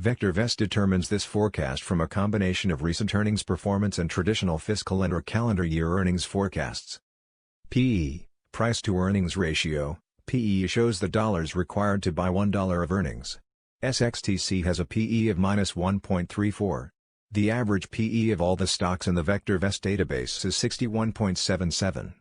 VectorVest determines this forecast from a combination of recent earnings performance and traditional fiscal and/or calendar year earnings forecasts. PE, price-to-earnings ratio, PE shows the dollars required to buy $1 of earnings. SXTC has a PE of -1.34. The average PE of all the stocks in the VectorVest database is 61.77.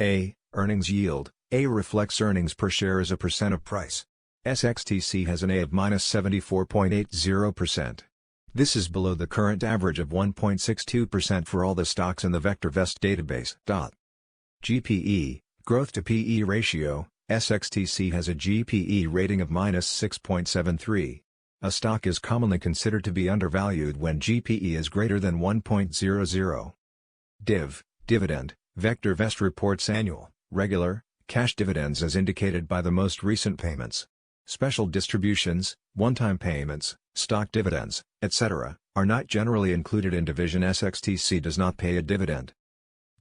A. Earnings yield. A reflects earnings per share as a percent of price. SXTC has an A of -74.80%. This is below the current average of 1.62% for all the stocks in the VectorVest database. GPE, growth to PE ratio, SXTC has a GPE rating of -6.73. A stock is commonly considered to be undervalued when GPE is greater than 1.00. Dividend, VectorVest reports annual, regular, cash dividends as indicated by the most recent payments. Special distributions, one-time payments, stock dividends, etc., are not generally included in division. SXTC does not pay a dividend.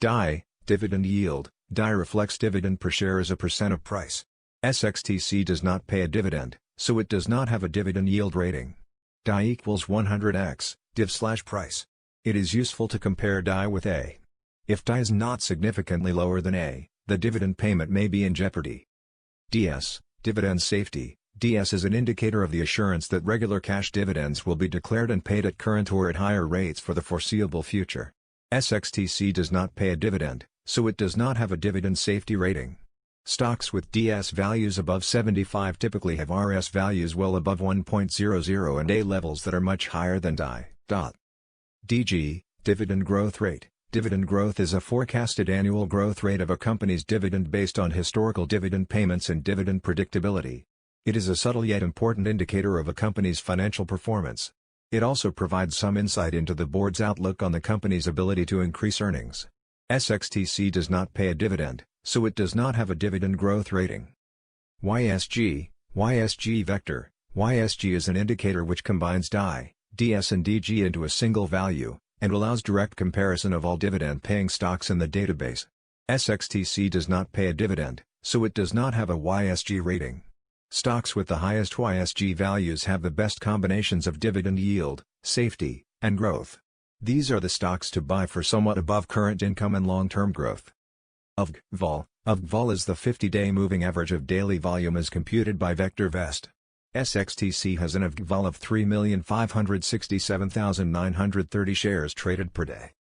DI, dividend yield, DI reflects dividend per share as a percent of price. SXTC does not pay a dividend, so it does not have a dividend yield rating. DI equals 100x, div/price. It is useful to compare DI with A. If DI is not significantly lower than A, the dividend payment may be in jeopardy. DS, dividend safety. DS is an indicator of the assurance that regular cash dividends will be declared and paid at current or at higher rates for the foreseeable future. SXTC does not pay a dividend, so it does not have a dividend safety rating. Stocks with DS values above 75 typically have RS values well above 1.00 and A levels that are much higher than DI. DG, dividend growth rate. Dividend growth is a forecasted annual growth rate of a company's dividend based on historical dividend payments and dividend predictability. It is a subtle yet important indicator of a company's financial performance. It also provides some insight into the board's outlook on the company's ability to increase earnings. SXTC does not pay a dividend, so it does not have a dividend growth rating. YSG Vector. YSG is an indicator which combines DI, DS and DG into a single value, and allows direct comparison of all dividend-paying stocks in the database. SXTC does not pay a dividend, so it does not have a YSG rating. Stocks with the highest YSG values have the best combinations of dividend yield, safety, and growth. These are the stocks to buy for somewhat above current income and long-term growth. VOL. VOL is the 50-day moving average of daily volume as computed by VectorVest. SXTC has an VOL of 3,567,930 shares traded per day.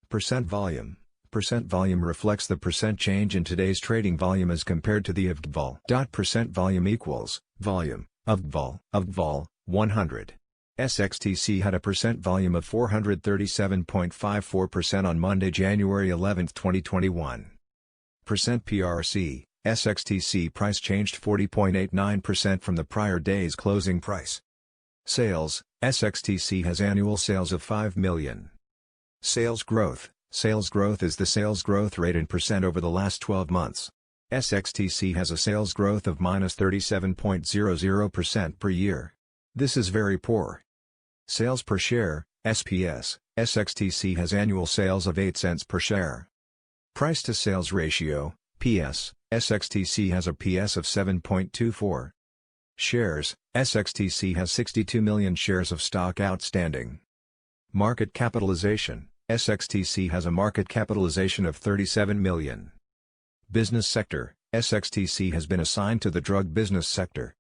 Percent volume. Percent volume reflects the percent change in today's trading volume as compared to the VOL. Percent volume equals volume of VOL 100. SXTC had a percent volume of 437.54% on Monday, January 11, 2021. Percent PRC. SXTC price changed 40.89% from the prior day's closing price. Sales. SXTC has annual sales of 5 million. Sales growth. Sales growth is the sales growth rate in percent over the last 12 months. SXTC has a sales growth of -37.00% per year. This is very poor. Sales per share, SPS. SXTC has annual sales of 8 cents per share. Price to sales ratio, PS. SXTC has a PS of 7.24. Shares. SXTC has 62 million shares of stock outstanding. Market capitalization. SXTC has a market capitalization of 37 million. Business sector. SXTC has been assigned to the drug business sector.